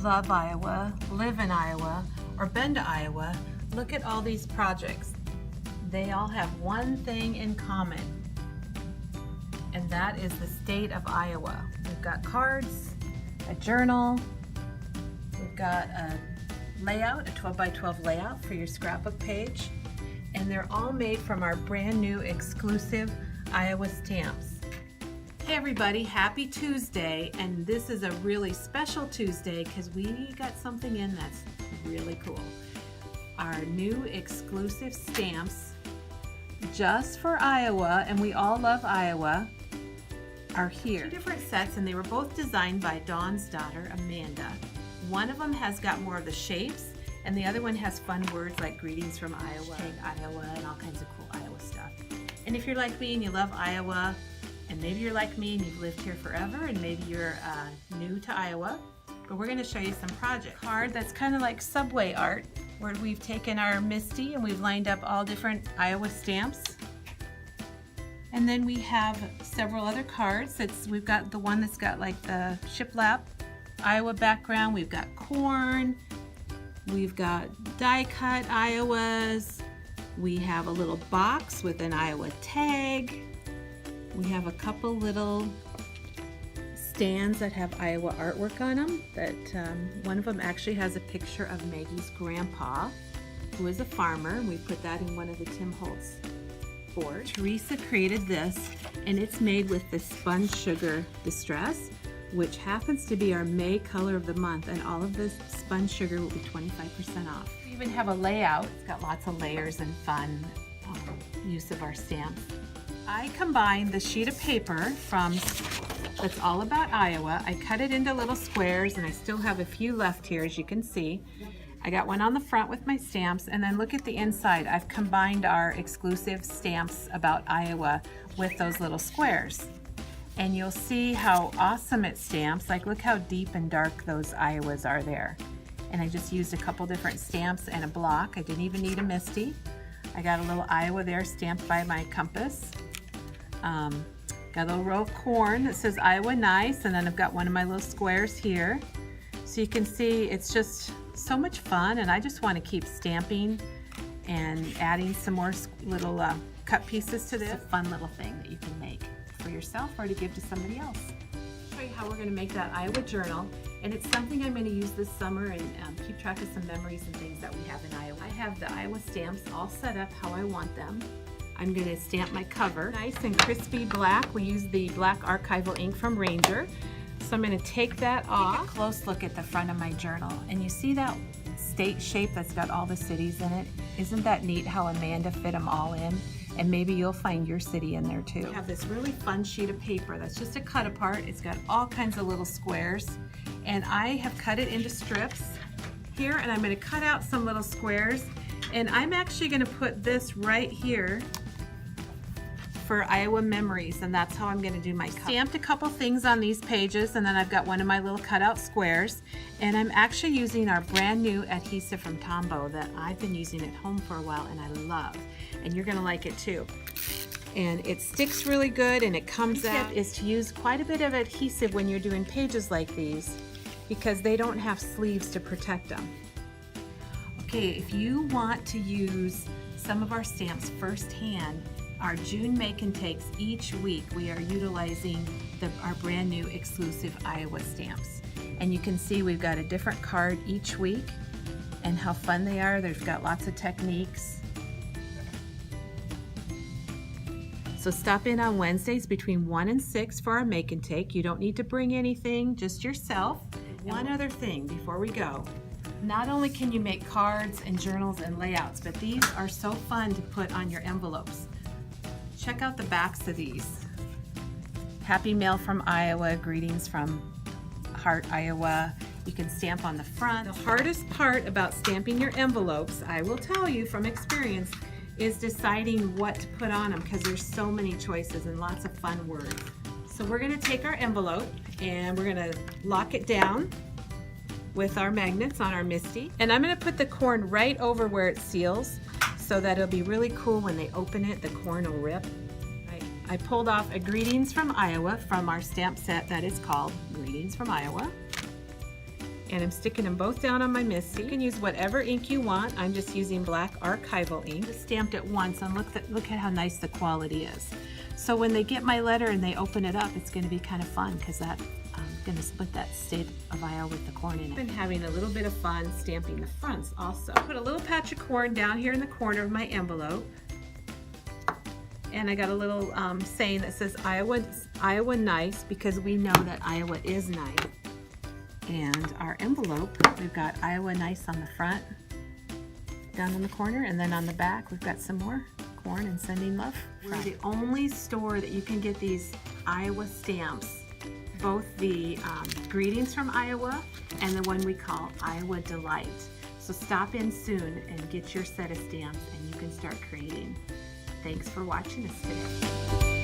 love Iowa, live in Iowa, or been to Iowa, look at all these projects. They all have one thing in common, and that is the state of Iowa. We've got cards, a journal, we've got a layout, a 12 by 12 layout for your scrapbook page, and they're all made from our brand new exclusive Iowa stamps. Hey everybody, happy Tuesday, and this is a really special Tuesday because we got something in that's really cool. Our new exclusive stamps just for Iowa, and we all love Iowa, are here. Two different sets, and they were both designed by Dawn's daughter, Amanda. One of them has got more of the shapes, and the other one has fun words like greetings from Iowa, and all kinds of cool Iowa stuff. And if you're like me and you love Iowa, and maybe you're like me and you've lived here forever, and maybe you're new to Iowa, but we're going to show you some projects. Card that's kind of like subway art, where we've taken our Misty and we've lined up all different Iowa stamps. And then we have several other cards. We've got the one that's got like the shiplap Iowa background. We've got corn. We've got die cut Iowas. We have a little box with an Iowa tag. We have a couple little stands that have Iowa artwork on them. One of them actually has a picture of Maggie's grandpa, who is a farmer. We put that in one of the Tim Holtz boards. Teresa created this, and it's made with the spun sugar distress, which happens to be our May color of the month, and all of this spun sugar will be 25% off. We even have a layout. It's got lots of layers and fun use of our stamps. I combined the sheet of paper that's all about Iowa. I cut it into little squares, and I still have a few left here, as you can see. I got one on the front with my stamps, and then look at the inside. I've combined our exclusive stamps about Iowa with those little squares. And you'll see how awesome it stamps. Like, look how deep and dark those Iowas are there. And I just used a couple different stamps and a block. I didn't even need a Misty. I got a little Iowa there stamped by my compass. Got a little row of corn that says Iowa nice, and then I've got one of my little squares here. So you can see it's just so much fun, and I just want to keep stamping and adding some more little cut pieces to this. It's a fun little thing that you can make for yourself or to give to somebody else. I'll show you how we're going to make that Iowa journal, and it's something I'm going to use this summer and keep track of some memories and things that we have in Iowa. I have the Iowa stamps all set up how I want them. I'm going to stamp my cover. Nice and crispy black. We use the black archival ink from Ranger. So I'm going to take that off. Take a close look at the front of my journal, and you see that state shape that's got all the cities in it? Isn't that neat how Amanda fit them all in? And maybe you'll find your city in there too. I have this really fun sheet of paper that's just a cut apart. It's got all kinds of little squares, and I have cut it into strips here, and I'm going to cut out some little squares, and I'm actually going to put this right here for Iowa memories, and that's how I'm going to do my cover. Stamped a couple things on these pages, and then I've got one of my little cutout squares, and I'm actually using our brand new adhesive from Tombow that I've been using at home for a while and I love, and you're going to like it too. And it sticks really good, and it comes out. Is to use quite a bit of adhesive when you're doing pages like these, because they don't have sleeves to protect them. Okay, if you want to use some of our stamps firsthand, our June make and takes each week, we are utilizing our brand new exclusive Iowa stamps. And you can see we've got a different card each week, and how fun they are. They've got lots of techniques. So stop in on Wednesdays between 1 and 6 for our make and take. You don't need to bring anything, just yourself. One other thing before we go. Not only can you make cards and journals and layouts, but these are so fun to put on your envelopes. Check out the backs of these. Happy Mail from Iowa, greetings from Heart, Iowa. You can stamp on the front. The hardest part about stamping your envelopes, I will tell you from experience, is deciding what to put on them, because there's so many choices and lots of fun words. So we're going to take our envelope and we're going to lock it down with our magnets on our Misty. And I'm going to put the corn right over where it seals, so that it'll be really cool when they open it, the corn will rip. I pulled off a Greetings from Iowa from our stamp set that is called Greetings from Iowa. and I'm sticking them both down on my MISTI. You can use whatever ink you want. I'm just using black archival ink. Just stamped it once, and look at how nice the quality is. So when they get my letter and they open it up, it's going to be kind of fun because I'm going to split that state of Iowa with the corn in it. I've been having a little bit of fun stamping the fronts also. Put a little patch of corn down here in the corner of my envelope. And I got a little saying that says Iowa nice, because we know that Iowa is nice. And our envelope, we've got Iowa nice on the front, down in the corner, and then on the back we've got some more corn and sending love. We're the only store that you can get these Iowa stamps, both the greetings from Iowa and the one we call Iowa Delight. So stop in soon and get your set of stamps, and you can start creating. Thanks for watching us today.